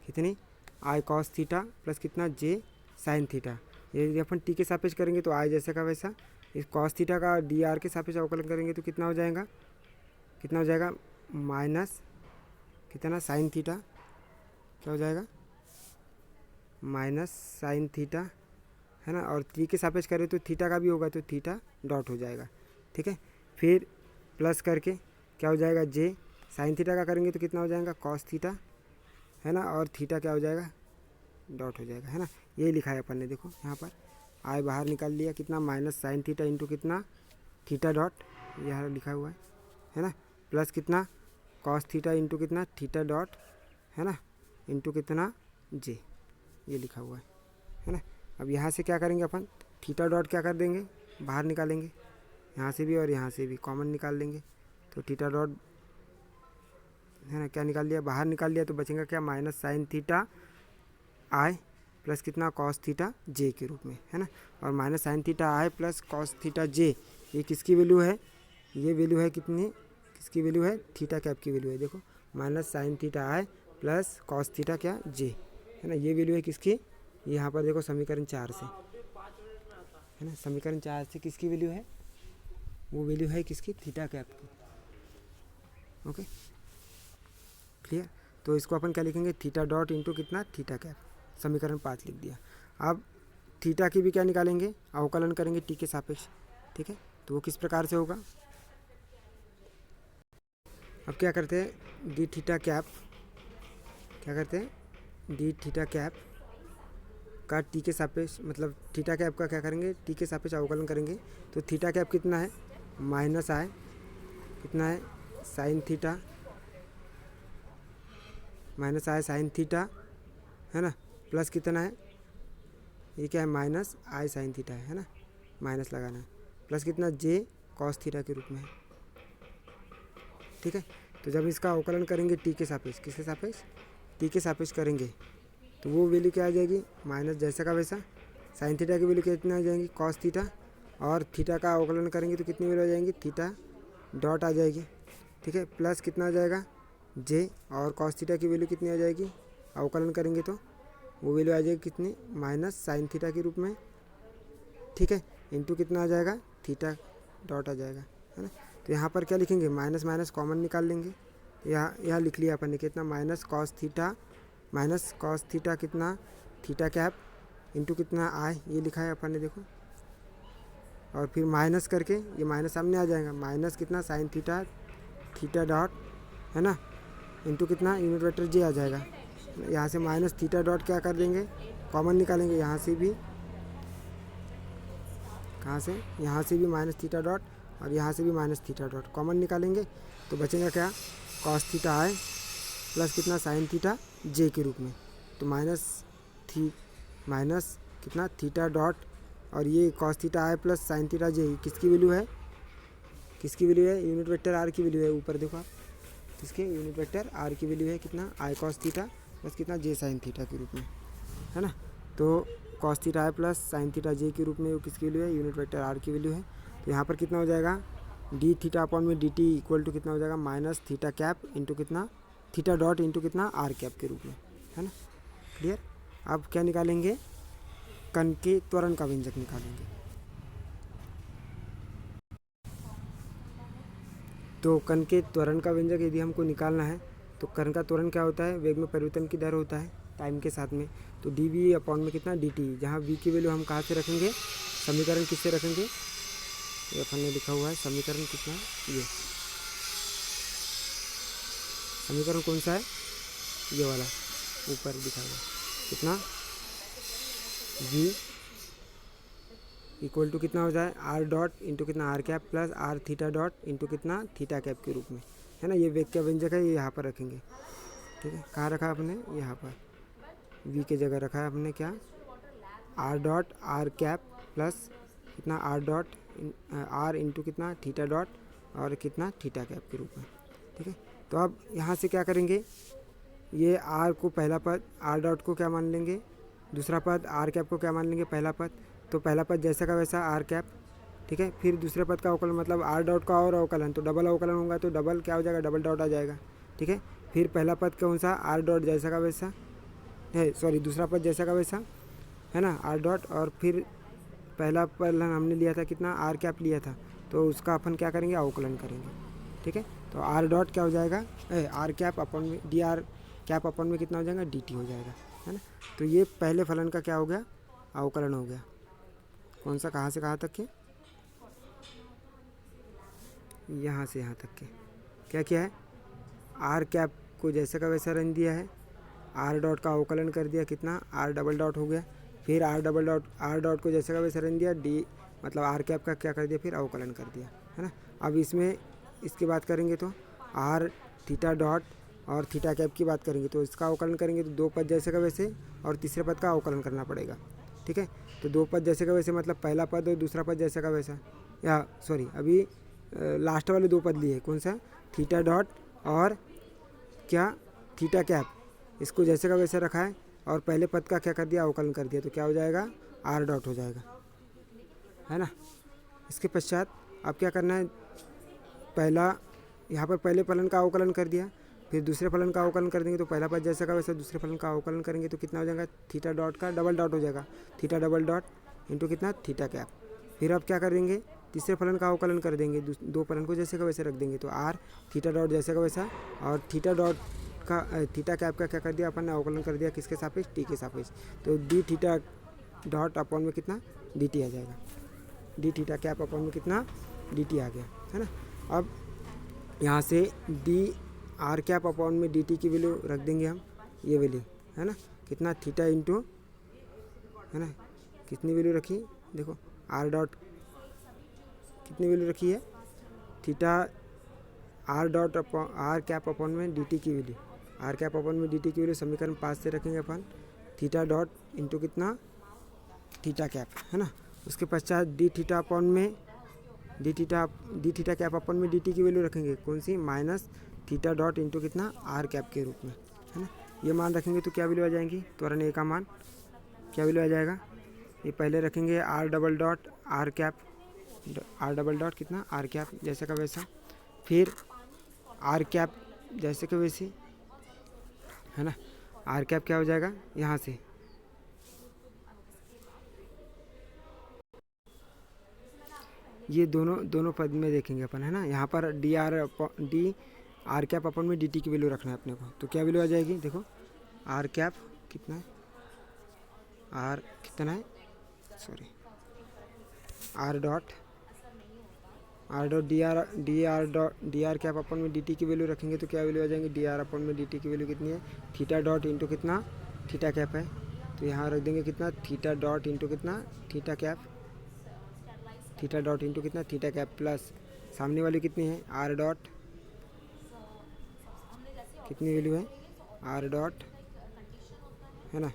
कितनी, आई कॉस थीटा प्लस कितना जे साइन थीटा। ये अपन टी के सापेक्ष करेंगे तो आई जैसे का वैसा, इस कॉस थीटा का डी आर के सापेक्ष अवकलन करेंगे तो कितना हो जाएगा, माइनस कितना साइन थीटा, क्या हो जाएगा, माइनस साइन थीटा, है ना। और टी के सापेक्ष करें तो थीटा का भी होगा, तो थीटा डॉट हो जाएगा। ठीक है, फिर प्लस करके क्या हो जाएगा, जे साइन थीटा का करेंगे तो कितना हो जाएगा, कॉस थीटा, है ना। और थीटा क्या हो जाएगा, डॉट हो जाएगा, है ना। यही लिखा है अपन ने, देखो यहाँ पर आई बाहर निकाल लिया, कितना माइनस साइन थीटा इंटू कितना थीटा डॉट, यहाँ लिखा हुआ है ना, प्लस कितना कॉस थीटा इंटू कितना थीटा डॉट, है ना, इंटू कितना जे, ये लिखा हुआ है ना। अब यहाँ से क्या करेंगे अपन, थीटा डॉट क्या कर देंगे, बाहर निकालेंगे, यहाँ से भी और यहाँ से भी कॉमन निकाल लेंगे। तो थीटा डॉट, है ना, क्या निकाल लिया, बाहर निकाल लिया, तो बचेगा क्या, माइनस साइन थीटा आई प्लस कितना कॉस थीटा जे के रूप में, है ना। और माइनस साइन थीटा आई प्लस कॉस थीटा जे, ये किसकी वैल्यू है, ये वैल्यू है कितनी, किसकी वैल्यू है, थीटा कैप की वैल्यू है। देखो माइनस साइन थीटा आई प्लस कॉस थीटा क्या जे, है ना, ये वैल्यू है किसकी, यहाँ पर देखो समीकरण 4 से, है ना, समीकरण 4 से किसकी वैल्यू है, वो वैल्यू है किसकी, थीटा कैप की। ओके क्लियर, तो इसको अपन क्या लिखेंगे, थीटा डॉट इंटू कितना थीटा कैप, समीकरण 5 लिख दिया। अब थीटा की भी क्या निकालेंगे, अवकलन करेंगे टी के सापेक्ष। ठीक है, तो वो किस प्रकार से होगा, अब क्या करते हैं, डी थीटा कैप, क्या करते हैं, डी थीटा कैप का टी के सापेक्ष, मतलब थीटा कैप का क्या करेंगे, टी के सापेक्ष अवकलन करेंगे। तो थीटा कैप कितना है, माइनस आए कितना है, साइन थीटा, माइनस आए साइन थीटा, है ना, प्लस कितना है, ये क्या है, माइनस आई साइन थीटा है ना, माइनस लगाना है, प्लस कितना जे कॉस थीटा के रूप में है। ठीक है, तो जब इसका अवकलन करेंगे टी के सापेक्ष, किसके सापेक्ष, टी के सापेक्ष करेंगे, तो वो वैल्यू क्या आ जाएगी, माइनस जैसा का वैसा, साइन थीटा की वैल्यू कितना आ जाएगी, कॉस थीटा और थीटा का अवकलन करेंगे तो कितनी वैल्यू आ जाएंगी, थीटा डॉट आ जाएगी, ठीक है, प्लस कितना आ जाएगा जे, और कॉस थीटा की वैल्यू कितनी आ जाएगी, अवकलन करेंगे तो वो वैल्यू आ जाएगी कितनी, माइनस साइन थीटा के रूप में, ठीक है, इंटू कितना आ जाएगा, थीटा डॉट आ जाएगा, है ना। तो यहाँ पर क्या लिखेंगे, माइनस माइनस कॉमन निकाल लेंगे, यहाँ लिख लिया अपन ने कितना, माइनस कॉस थीटा कितना, थीटा कैप इंटू कितना आई, ये लिखा है अपन ने देखो, और फिर माइनस करके ये माइनस सामने आ जाएगा, माइनस कितना साइन थीटा, थीटा डॉट, है ना, इंटू कितना यूनिट वेक्टर जे आ जाएगा। यहाँ से माइनस थीटा डॉट क्या कर देंगे, कॉमन निकालेंगे, यहाँ से भी, कहाँ से, यहाँ से भी माइनस थीटा डॉट और यहाँ से भी माइनस थीटा डॉट कॉमन निकालेंगे तो बचेगा क्या, कॉस थीटा आई प्लस कितना साइन थीटा जे के रूप में। तो माइनस कितना थीटा डॉट और ये कॉस थीटा आई प्लस साइन थीटा जे किसकी वैल्यू है, यूनिट वेक्टर आर की वैल्यू है, ऊपर देखो आप, किसके, यूनिट वेक्टर आर की वैल्यू है कितना, आई कॉस थीटा प्लस कितना जे साइन थीटा के रूप में, है ना। तो कॉस थीटा आई प्लस साइन थीटा जे के रूप में वो किसकी वैल्यू है, यूनिट वेक्टर आर की वैल्यू है। तो यहाँ पर कितना हो जाएगा, डी थीटा अपॉन में डी टी इक्वल टू कितना हो जाएगा, माइनस थीटा कैप इंटू कितना, थीटा डॉट इंटू कितना आर कैप के रूप में, है ना, क्लियर। अब क्या निकालेंगे, कण के त्वरण का व्यंजक निकालेंगे। तो कण के त्वरण का व्यंजक यदि हमको निकालना है तो कण का त्वरण क्या होता है, वेग में परिवर्तन की दर होता है टाइम के साथ में। तो डी वी अपॉन में कितना डी टी, जहाँ वी की वैल्यू हम कहाँ से रखेंगे, समीकरण किससे रखेंगे, ये अपन ने लिखा हुआ है समीकरण कितना, ये समीकरण कौन सा है, ये वाला ऊपर दिखा हुआ कितना, v इक्वल टू कितना हो जाए, आर डॉट इंटू कितना r cap plus r theta dot into कितना थीटा कैप के रूप में, है ना। ये वेग का व्यंजक है, ये यहाँ पर रखेंगे, ठीक है। कहाँ रखा आपने, यहाँ पर v की जगह रखा है आपने क्या, R dot r cap plus कितना आर डॉट आर इंटू कितना थीटा डॉट और कितना थीटा कैप के रूप में, ठीक है। तो अब यहाँ से क्या करेंगे, ये आर को पहला पद, आर डॉट को क्या मान लेंगे, दूसरा पद, आर कैप को क्या मान लेंगे, पहला पद। तो पहला पद जैसा का वैसा आर कैप, ठीक है। फिर दूसरे पद का अवकलन मतलब आर डॉट का और अवकलन, तो डबल अवकलन होगा तो डबल क्या हो जाएगा, डबल डॉट आ जाएगा, ठीक है। फिर पहला पद कौन सा, आर डॉट जैसा का वैसा है, सॉरी दूसरा पद जैसा का वैसा, है ना, आर डॉट, और फिर पहला पद हमने लिया था कितना, आर कैप लिया था, तो उसका अपन क्या करेंगे, अवकलन करेंगे, ठीक है। तो आर डॉट क्या हो जाएगा, आर कैप अपन में डी आर कैप अपन में कितना हो जाएगा, डी टी हो जाएगा, है ना। तो ये पहले फलन का क्या हो गया, अवकलन हो गया, कौन सा, कहाँ से कहाँ तक के, यहाँ से यहाँ तक के। क्या किया है, आर कैप को जैसे का वैसा रन दिया है, आर डॉट का अवकलन कर दिया कितना, आर डबल डॉट हो गया, फिर आर डॉट को जैसे का वैसा रन दिया, डी मतलब आर कैप का क्या कर दिया, फिर अवकलन कर दिया, है ना। अब इसमें इसकी बात करेंगे तो आर थीटा डॉट और थीटा कैप की बात करेंगे तो इसका अवकलन करेंगे तो दो पद जैसे का वैसे और तीसरे पद का अवकलन करना पड़ेगा, ठीक है। तो दो पद जैसे का वैसे मतलब पहला पद और दूसरा पद जैसे का वैसा, या सॉरी अभी लास्ट वाले दो पद लिए, कौन सा, थीटा डॉट और क्या थीटा कैप, इसको जैसे का वैसे रखा है और पहले पद का क्या कर दिया, अवकलन कर दिया, तो क्या हो जाएगा, आर डॉट हो जाएगा, है ना। इसके पश्चात अब क्या करना है, पहला यहाँ पर पहले फलन का अवकलन कर दिया, फिर दूसरे फलन का अवकलन कर देंगे तो पहला पद जैसा का वैसे दूसरे फलन का अवकलन करेंगे तो कितना हो जाएगा, थीटा डॉट का डबल डॉट हो जाएगा, थीटा डबल डॉट इंटू कितना थीटा कैप। फिर अब क्या कर देंगे, तीसरे फलन का अवकलन कर देंगे, दो फलन को जैसे का वैसे रख देंगे, तो आर थीटा डॉट जैसे का वैसा और थीटा डॉट का थीटा कैप का क्या कर दिया अपन ने, अवकलन कर दिया किसके सापेक्ष, टी के सापेक्ष। तो डी थीटा डॉट अपॉन में कितना डी टी आ जाएगा, डी थीटा कैप अपॉन में कितना डी टी आ गया, है ना। अब यहाँ से डी आर कैप अपॉन में डी टी की वैल्यू रख देंगे हम, ये वैल्यू, है ना, कितना थीटा इंटू, है ना, कितनी वैल्यू रखी, देखो आर डॉट कितनी वैल्यू रखी है, theta r dot upon r cap upon में डी टी की वैल्यू, आर कैप अपॉन में डी टी की वैल्यू समीकरण 5 से रखेंगे अपन, थीटा डॉट इंटू कितना थीटा कैप, है ना। उसके पश्चात डी थीटा अपॉन में डी थीटा कैप अपन में डी टी की वैल्यू रखेंगे, कौन सी, माइनस थीटा डॉट इंटू कितना आर कैप के रूप में, है ना। ये मान रखेंगे तो क्या वैल्यू आ जाएंगी, त्वरण ए का मान क्या वैल्यू आ जाएगा, ये पहले रखेंगे r double dot r cap r double dot कितना आर कैप जैसे का वैसा, फिर आर कैप जैसे का वैसे, है ना। आर कैप क्या हो जाएगा यहाँ से, ये दोनों पद में देखेंगे अपन, है ना। यहाँ पर डी आर कैप अपन में डी टी की वैल्यू रखना है अपने को, तो क्या वैल्यू आ जाएगी देखो, आर कैप कितना है, आर कितना है sorry R dot D R cap अपन में डी टी की वैल्यू रखेंगे तो क्या वैल्यू आ जाएंगे, डी आर अपन में डी टी की वैल्यू कितनी है, थीटा डॉट इंटू कितना थीटा कैप है, तो यहाँ रख देंगे कितना थीटा डॉट इंटू कितना theta cap, theta dot into कितना थीटा कैप प्लस सामने वाली कितनी है आर डॉट, कितनी वैल्यू है आर डॉट, है ना।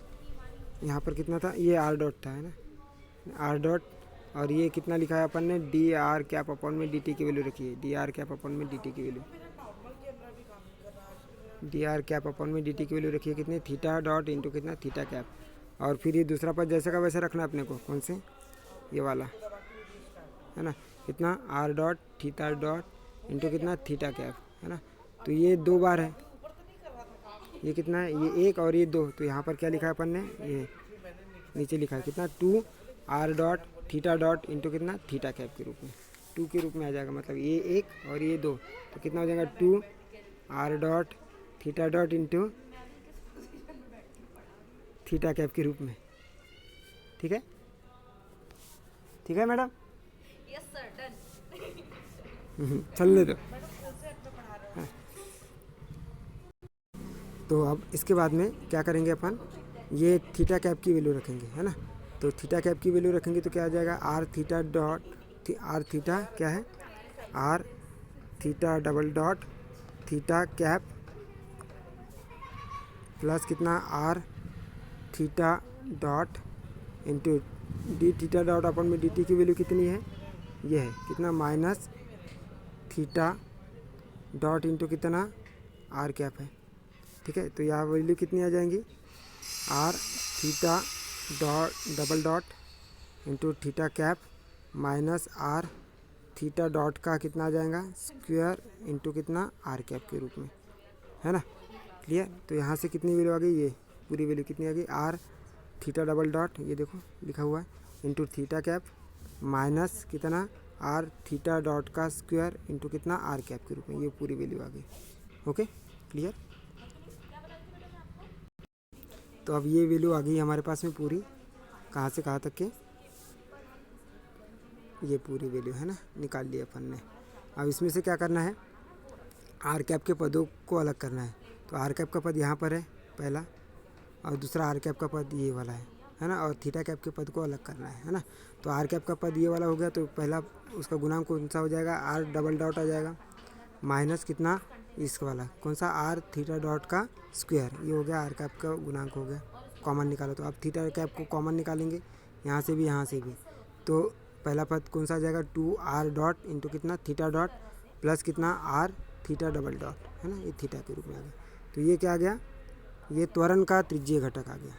यहाँ पर कितना था, ये आर डॉट था, है ना, आर डॉट, और ये कितना लिखा है अपन ने, डी आर कैप अपन में डी टी की वैल्यू रखी है, डी आर कैप अपन में डी टी की वैल्यू, डी आर कैप अपन में डी टी की वैल्यू रखी है कितनी थीटा डॉट इंटू कितना थीटा कैप, और फिर ये दूसरा पद जैसे का वैसे रखना है अपने को, कौन से ये वाला, है ना, कितना are dot theta dot into कितना थीटा कैप, है ना। तो ये 2 बार है, ये कितना है, ये 1 और ये 2, तो यहाँ पर क्या लिखा है अपन ने, ये नीचे लिखा है कितना 2 r dot theta dot into कितना थीटा कैप के रूप में, 2 के रूप में आ जाएगा, मतलब ये 1 और ये 2, तो कितना हो जाएगा 2 r dot theta dot into theta cap के रूप में, ठीक है, ठीक है मैडम, यस सर डन। चलने दो। तो अब इसके बाद में क्या करेंगे अपन, ये थीटा कैप की वैल्यू रखेंगे, है ना। तो थीटा कैप की वैल्यू रखेंगे तो क्या आ जाएगा, R theta dot R theta क्या है, R theta double dot theta cap plus कितना are theta dot into D theta dot upon में डी टी की वैल्यू कितनी है, ये है कितना माइनस थीटा डॉट इंटू कितना आर कैप है, ठीक है। तो यहाँ वैल्यू कितनी आ जाएंगी, r theta dot double dot into theta cap minus r theta dot का कितना आ जाएगा स्क्वायर इंटू कितना आर कैप के रूप में, है ना, क्लियर। तो यहाँ से कितनी वैल्यू आ गई, ये पूरी वैल्यू कितनी आ गई, आर थीटा डबल डॉट ये देखो लिखा हुआ है इंटू थीटा कैप माइनस कितना आर थीटा डॉट का स्क्वायर इंटू कितना आर कैप के रूप में, ये पूरी वैल्यू आ गई, ओके क्लियर। तो अब ये वैल्यू आ गई हमारे पास में पूरी, कहाँ से कहाँ तक के, ये पूरी वैल्यू है ना, निकाल लिया अपन ने। अब इसमें से क्या करना है, आर कैप के पदों को अलग करना है, तो आर कैप का पद यहाँ पर है पहला, और दूसरा आर कैप का पद ये वाला है ना, और थीटा कैप के पद को अलग करना है ना। तो आर कैप का पद ये वाला हो गया, तो पहला उसका गुणांक कौन सा हो जाएगा, आर डबल डॉट आ जाएगा माइनस कितना इसका वाला कौन सा आर थीटा डॉट का स्क्वायर, ये हो गया आर कैप का गुणांक हो गया, कॉमन निकालो। तो अब थीटा कैप को कॉमन निकालेंगे यहाँ से भी यहाँ से भी, तो पहला पद कौन सा आ जाएगा 2 आर डॉट इंटू कितना थीटा डॉट प्लस कितना आर थीटा डबल डॉट, है ना, ये थीटा के रूप में आ गया। तो ये क्या आ गया, ये त्वरण का त्रिज्यीय घटक आ गया,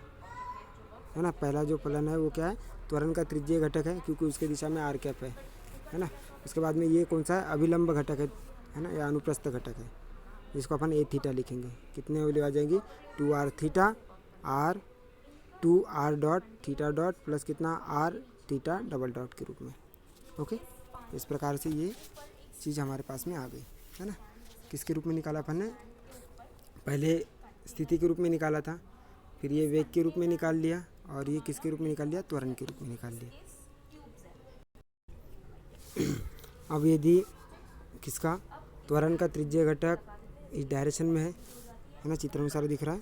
है ना। पहला जो फलन है वो क्या है, त्वरण का त्रिज्यीय घटक है, क्योंकि उसके दिशा में आर कैप है ना। उसके बाद में ये कौन सा है, अभिलंब घटक है ना, या अनुप्रस्थ घटक है, जिसको अपन ए थीटा लिखेंगे। कितने वैल्यू आ जाएंगी 2 r theta r 2 r dot theta dot plus कितना आर थीटा डबल डॉट के रूप में, ओके। इस प्रकार से ये चीज़ हमारे पास में आ गई, है ना। किसके रूप में निकाला अपन ने, पहले स्थिति के रूप में निकाला था, फिर ये वेग के रूप में निकाल लिया, और ये किसके रूप में निकाल लिया, त्वरण के रूप में निकाल लिया। अब यदि किसका त्वरण का त्रिज्यीय घटक इस डायरेक्शन में है ना, चित्र में सारा दिख रहा है,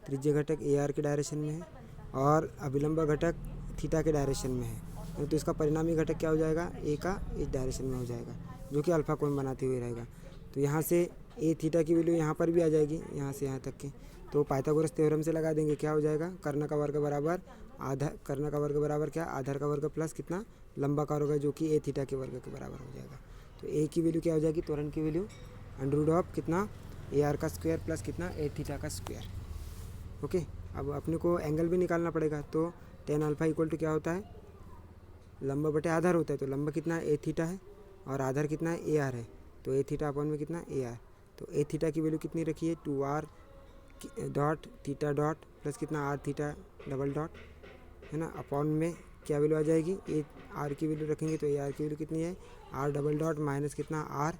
त्रिज्यीय घटक ए आर के डायरेक्शन में है और अभिलंब घटक थीटा के डायरेक्शन में है, तो इसका परिणामी घटक क्या हो जाएगा, ए का इस डायरेक्शन में हो जाएगा, जो कि अल्फा कोण बनाते हुए रहेगा। तो यहाँ से ए थीटा की वैल्यू यहाँ पर भी आ जाएगी, यहाँ से यहाँ तक की, तो पाइथागोरस थ्योरम से लगा देंगे, क्या हो जाएगा, कर्ण का वर्ग बराबर आधार, कर्ण का वर्ग बराबर क्या, आधार का वर्ग प्लस कितना लंबा कार होगा, जो कि ए थीटा के वर्ग के बराबर हो जाएगा। तो ए की वैल्यू क्या हो जाएगी, त्वरण की वैल्यू अंडर ऑफ कितना ए आर का स्क्वायर प्लस कितना ए थीटा का स्क्वायर, ओके। अब अपने को एंगल भी निकालना पड़ेगा, तो tan अल्फा इक्वल टू क्या होता है लंब बटे आधार होता है, तो लंब कितना है ए थीटा है और आधार कितना है ए आर है, तो ए थीटा अपॉन में कितना ए आर, तो ए थीटा की वैल्यू कितनी रखी है 2r dot theta dot plus कितना आर थीटा डबल डॉट, है ना, अपॉन में क्या वैल्यू आ जाएगी, ए आर की वैल्यू रखेंगे तो ए आर की वैल्यू कितनी है आर डबल डॉट माइनस कितना आर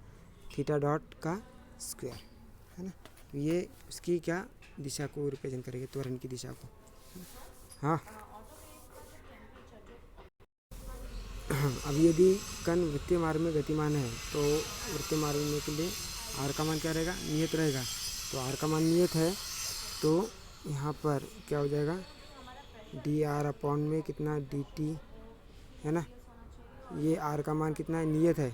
थीटा डॉट का स्क्वायर, है ना। तो ये उसकी क्या दिशा को रिप्रेजेंट करेगा, त्वरण की दिशा को। हाँ अब यदि कण वृत्तीय मार्ग में गतिमान है तो वृत्तीय मार्ग में के लिए आर का मान क्या रहेगा, नियत रहेगा, तो आर का मान नियत है तो यहाँ पर क्या हो जाएगा डी आर अपॉन में कितना डी टी, है ना, ये आर का मान कितना है नियत है,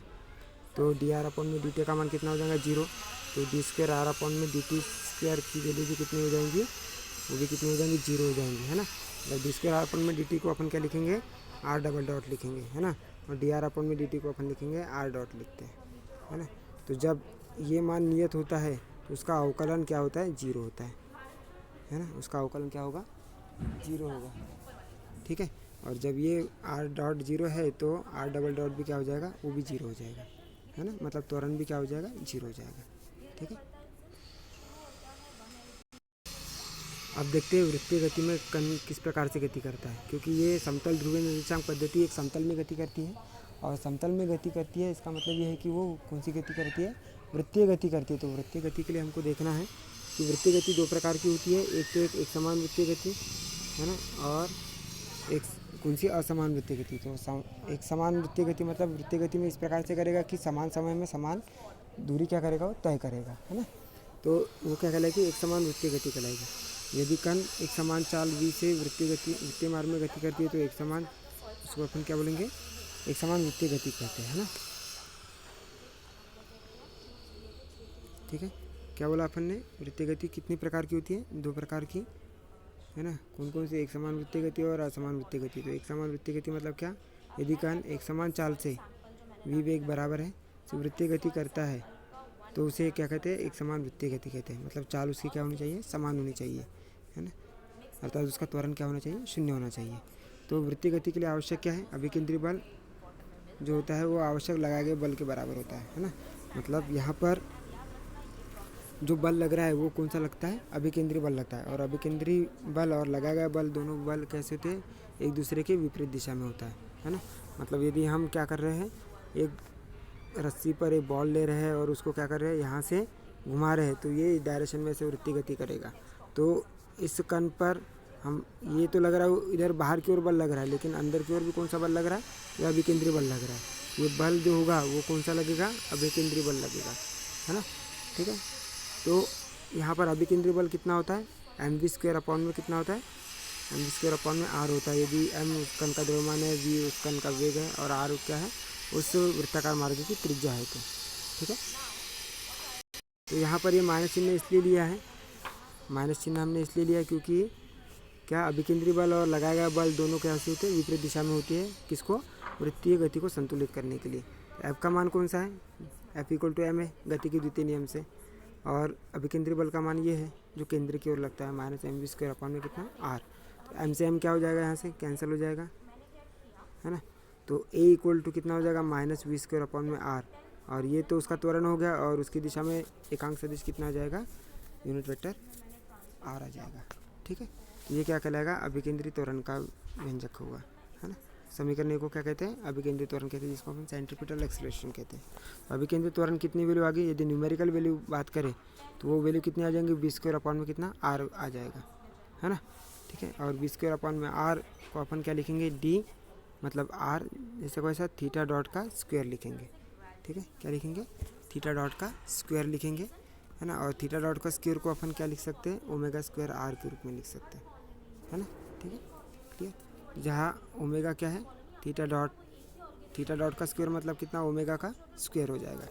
तो डी आर अपॉन में डी टी का मान कितना हो जाएगा 0, तो डी स्क्वायर आर अपॉन में डी टी स्क्वायर की वैल्यू भी कितनी हो जाएंगी, वो भी कितनी हो जाएंगी 0 हो जाएंगी, है ना। जब डी स्क्वायर आर अपॉन में डी टी को अपन क्या लिखेंगे आर डबल डॉट लिखेंगे, है ना, और डी आर अपॉन में डी टी को अपन लिखेंगे आर डॉट लिखते हैं, है ना। तो जब ये मान नियत होता है तो उसका अवकलन क्या होता है 0 होता है ना, उसका अवकलन क्या होगा 0 होगा, ठीक है। और जब ये आर डॉट 0 है तो आर डबल डॉट भी क्या हो जाएगा, वो भी 0 हो जाएगा, है ना, मतलब त्वरण भी क्या हो जाएगा 0 हो जाएगा, ठीक है। अब देखते हैं वृत्तीय गति में कण किस प्रकार से गति करता है, क्योंकि ये समतल ध्रुवीय निर्देशांक पद्धति एक समतल में गति करती है, और समतल में गति करती है इसका मतलब ये है कि वो कौन सी गति करती है, वृत्तीय गति करती है। तो वृत्तीय गति के लिए हमको देखना है कि वृत्तीय गति 2 प्रकार की होती है, एक तो एक समान वृत्तीय गति, है ना, और एक कौन सी असमान वृत्तीय गति। तो एक समान वृत्तीय गति मतलब वृत्तीय गति में इस प्रकार से करेगा कि समान समय में समान दूरी क्या करेगा, वो तय करेगा, है ना, तो वो क्या कहलाएगी एक समान वृत्तीय गति कहलाएगी। यदि कण एक समान चाल v से वृत्तीय मार्ग में गति करती है तो एक समान, उसको अपन क्या बोलेंगे एक समान वृत्तीय गति कहते हैं, है ना, ठीक है। क्या बोला अपन ने, वृत्तीय गति कितनी प्रकार की होती है, 2 प्रकार की, है ना, कौन कौन सी, एक समान वृत्तीय गति और असमान वृत्तीय गति। तो एक समान वृत्तीय गति मतलब क्या, यदि कण एक समान चाल से v वेग बराबर है तो वृत्तीय गति करता है तो उसे क्या कहते हैं एक समान वृत्तीय गति कहते हैं, मतलब चाल उसकी क्या होनी चाहिए समान होनी चाहिए, है ना, अर्थात उसका त्वरण क्या होना चाहिए 0 होना चाहिए। तो वृत्तीय गति के लिए आवश्यक क्या है, अभिकेंद्री बल जो होता है वो आवश्यक लगाए गए बल के बराबर होता है ना, मतलब यहाँ पर जो बल लग रहा है वो कौन सा लगता है, अभिकेंद्री बल लगता है, और अभिकेंद्री बल और लगाया गया बल दोनों बल कैसे होते हैं, एक दूसरे के विपरीत दिशा में होता है ना। मतलब यदि हम क्या कर रहे हैं, एक रस्सी पर एक बॉल ले रहे हैं और उसको क्या कर रहे हैं यहाँ से घुमा रहे हैं, तो ये डायरेक्शन में से वृत्तीय गति करेगा। तो इस कण पर हम ये तो लग रहा है इधर बाहर की ओर बल लग रहा है, लेकिन अंदर की ओर भी कौन सा बल लग रहा है, यह अभिकेंद्री बल लग रहा है। ये बल जो होगा वो कौन सा लगेगा, अभिकेंद्री बल लगेगा, है ना, ठीक है। तो यहाँ पर अभिकेंद्री बल कितना होता है, mv² अपॉन में कितना होता है, mv² अपॉन में r होता है। यदि m उस कण का द्रव्यमान है, v उस कण का वेग है और r क्या है उस वृत्ताकार मार्ग की त्रिज्या है, तो ठीक है। तो यहाँ पर ये माइनस चिन्ह इसलिए लिया है, माइनस चिन्ह हमने इसलिए लिया क्योंकि क्या अभिकेंद्री बल और लगाया गया बल दोनों कैसे होते हैं, विपरीत दिशा में होती है, किसको, वृत्तीय गति को संतुलित करने के लिए। F का मान कौन सा है, F = m है गति के द्वितीय नियम से, और अभिकेंद्री बल का मान ये है जो केंद्र की ओर लगता है, -mv² अपॉन में कितना r। तो m से m क्या हो जाएगा, यहाँ से कैंसिल हो जाएगा, है ना। तो a = कितना हो जाएगा, -v² अपॉन में r, और ये तो उसका त्वरण हो गया, और उसकी दिशा में एकांक सदिश कितना आ जाएगा, यूनिट वेक्टर r आ जाएगा, ठीक है। तो ये क्या कहलाएगा, अभिकेंद्री त्वरण का व्यंजक होगा, है ना। समीकरण को क्या कहते हैं, अभिकेंद्री त्वरण कहते हैं, जिसको हम सेंट्रीपिटल एक्सेलरेशन कहते हैं। तो अभिकेंद्री त्वरण कितनी वैल्यू आ गई, यदि न्यूमेरिकल वैल्यू बात करें तो वो वैल्यू कितनी आ जाएंगी, v² अपॉन में कितना r आ जाएगा, है ना, ठीक है। और v² अपॉन में r को अपन क्या लिखेंगे, d मतलब r जैसे वैसा थीटा डॉट का स्क्वायर लिखेंगे, ठीक है। क्या लिखेंगे, थीटा डॉट का स्क्वायर लिखेंगे, है ना। और थीटा डॉट का स्क्वायर को अपन क्या लिख सकते हैं, ω² r के रूप में लिख सकते हैं, है ना, ठीक है, क्लियर। जहाँ ओमेगा क्या है, थीटा डॉट का स्क्वायर मतलब कितना, ओमेगा का स्क्वायर हो जाएगा।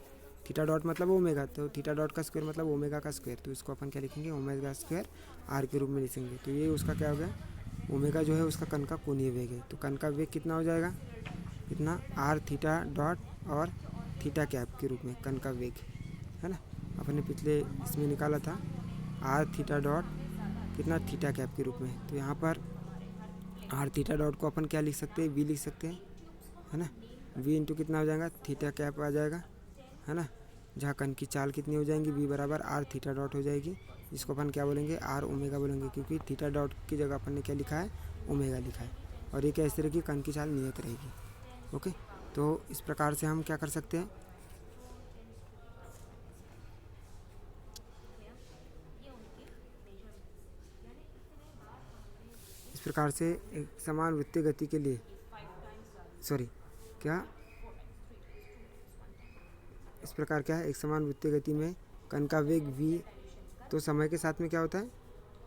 थीटा डॉट मतलब ओमेगा, तो थीटा डॉट का स्क्वायर मतलब ओमेगा का स्क्वायर, तो इसको अपन क्या लिखेंगे, ω² r के रूप में लिखेंगे। तो ये उसका क्या हो गया, ओमेगा जो है उसका कण का कोणीय वेग है, तो कण का वेग कितना हो जाएगा, कितना r थीटा डॉट और थीटा कैप के रूप में कण का वेग, है ना। अपने पिछले इसमें निकाला था r थीटा डॉट कितना थीटा कैप के रूप में। तो यहाँ पर r थीटा डॉट को अपन क्या लिख सकते हैं, v लिख सकते हैं, है ना। v इंटू कितना हो जाएगा, थीटा कैप आ जाएगा, है ना। जहाँ कण की चाल कितनी हो जाएंगी, v बराबर आर थीटा डॉट हो जाएगी, जिसको अपन क्या बोलेंगे, आर ओमेगा बोलेंगे, क्योंकि थीटा डॉट की जगह अपन ने क्या लिखा है, ओमेगा लिखा है। और ये क्या इस तरह की कण की चाल नियत रहेगी। ओके, तो इस प्रकार से हम क्या कर सकते हैं, इस प्रकार से एक समान वृत्तीय गति के लिए इस प्रकार क्या है, एक समान वृत्तीय गति में कण का वेग v तो समय के साथ में क्या होता है,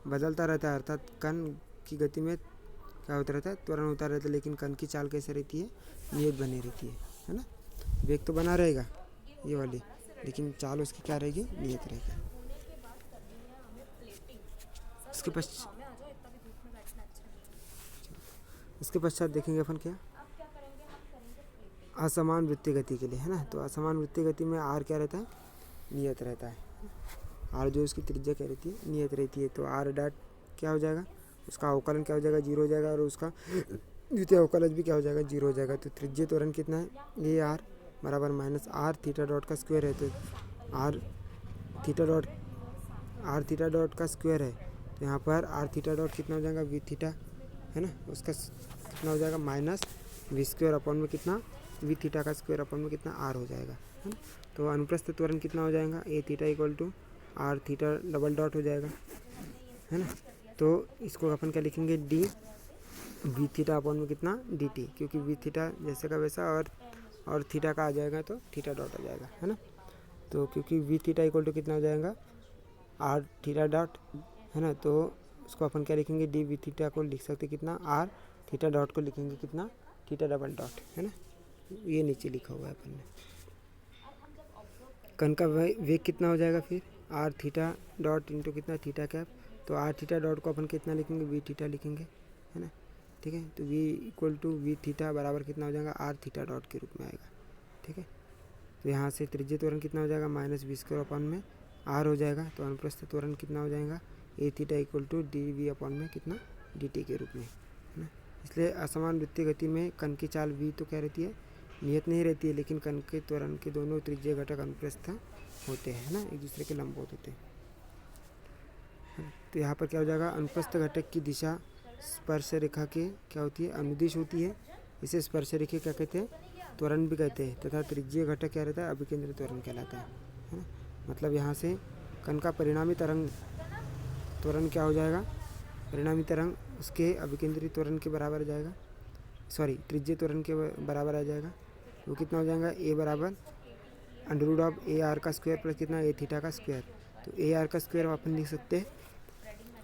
बदलता रहता है, अर्थात कण की गति में क्या होता रहता है, त्वरण होता रहता है, लेकिन कण की चाल कैसे रहती है, नियत बनी रहती है ना। वेग तो बना रहेगा ये वाली, लेकिन चाल उसकी क्या रहेगी, नियत रहेगी। इसके पश्चात देखेंगे अपन क्या, असमान वृत्तीय गति के लिए, है ना। तो असमान वृत्तीय गति में आर क्या रहता है, नियत रहता है। आर जो उसकी त्रिज्या क्या रहती है, नियत रहती है। तो आर डॉट क्या हो जाएगा, उसका अवकलन क्या हो जाएगा, 0 हो जाएगा, और उसका द्वितीय अवकलन भी क्या हो जाएगा, 0 हो जाएगा। तो त्रिज्यीय त्वरण कितना है, ये आर बराबर माइनस आर थीटा डॉट का स्क्वायर है। तो आर थीटा डॉट का स्क्वायर है, तो यहाँ पर आर थीटा डॉट कितना हो जाएगा, वी थीटा, है ना, उसका कितना हो जाएगा, माइनस वी स्क्वायर अपॉन में कितना, वी थीटा का स्क्वायर अपॉन में कितना, आर हो जाएगा, है ना। तो अनुप्रस्थ त्वरण कितना हो जाएगा, A theta equal to R theta double dot हो जाएगा, है ना। तो इसको अपन क्या लिखेंगे, डी वी थीटा अपॉन में कितना, डी टी, क्योंकि वी थीटा जैसे का वैसा और थीटा का आ जाएगा तो थीटा डॉट आ जाएगा, है ना। तो क्योंकि वी थीटा इक्वल टू कितना हो जाएगा, आर थीटा डॉट, है ना। तो उसको अपन क्या लिखेंगे, डी वी थीटा को लिख सकते कितना, आर थीटा डॉट को लिखेंगे कितना, थीटा डबल डॉट, है ना। ये नीचे लिखा हुआ है अपन ने। कण का वेग कितना हो जाएगा फिर, आर थीटा डॉट इंटू कितना, थीटा कैप। तो आर थीटा डॉट को अपन कितना लिखेंगे, वी थीटा लिखेंगे, है ना, ठीक है। तो v equal to v theta बराबर कितना हो जाएगा, आर थीटा डॉट के रूप में आएगा, ठीक है। तो यहाँ से त्रिज्यीय त्वरण कितना हो जाएगा, माइनस वी स्क्वायर अपॉन में आर हो जाएगा। तो अनुप्रस्थ त्वरण कितना हो जाएगा, A theta equal to D V upon में कितना, डी टी के रूप में, है ना। इसलिए असमान वृत्तीय गति में कण की चाल वी तो क्या रहती है, नियत नहीं रहती है, लेकिन कण के त्वरण के दोनों त्रिज्यीय घटक अनुप्रस्थ होते हैं ना, एक दूसरे के लंबवत होते हैं। तो यहाँ पर क्या हो जाएगा, अनुप्रस्थ घटक की दिशा स्पर्श रेखा के क्या होती है, अनुदिश होती है। इसे स्पर्श रेखा क्या कहते हैं, त्वरण भी कहते हैं। तथा त्रिज्यीय घटक क्या रहता है, अभिकेंद्रित त्वरण कहलाता है ना। मतलब यहाँ से कण का परिणामी त्वरण क्या हो जाएगा, परिणामी तरंग उसके अभिकेंद्रित त्वरण के बराबर आ जाएगा, त्रिज्यीय त्वरण के बराबर आ जाएगा। वो कितना हो जाएगा, ए बराबर under root of a r का स्क्वायर प्लस कितना, ए थीटा का स्क्वायर। तो ए आर का स्क्वायर अपन लिख सकते हैं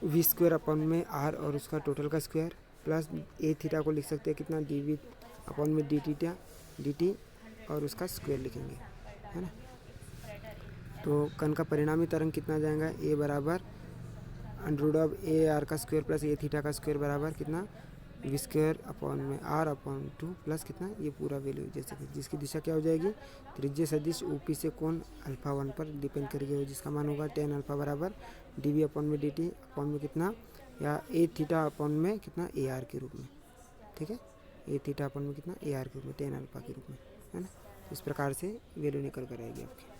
वी स्क्वायर अपॉन में आर और उसका टोटल का स्क्वायर, प्लस ए थीटा को लिख सकते हैं कितना, डी वी अपॉन में डी टी और उसका स्क्वायर लिखेंगे, है ना। तो कण का परिणामी तरंग कितना आ जाएगा, ए बराबर under root of a r का स्क्वायर प्लस ए थीटा का स्क्वायर बराबर कितना, वी स्क्वायर अपॉन में आर अपॉन 2 प्लस कितना, ये पूरा वैल्यू जैसे कि जिसकी दिशा क्या हो जाएगी, त्रिज्यीय सदिश ओपी से कोण अल्फा 1 पर डिपेंड करेगी, जिसका मान होगा tan अल्फा बराबर डी वी अपॉन में डी टी अपॉन में कितना, या ए थीटा अपॉन में कितना, ए आर के रूप में, ठीक है। ए थीटा अपॉन में कितना, ए आर के रूप में tan अल्फा के रूप में, है ना। इस प्रकार से वैल्यू निकल कर आएगी आपकी।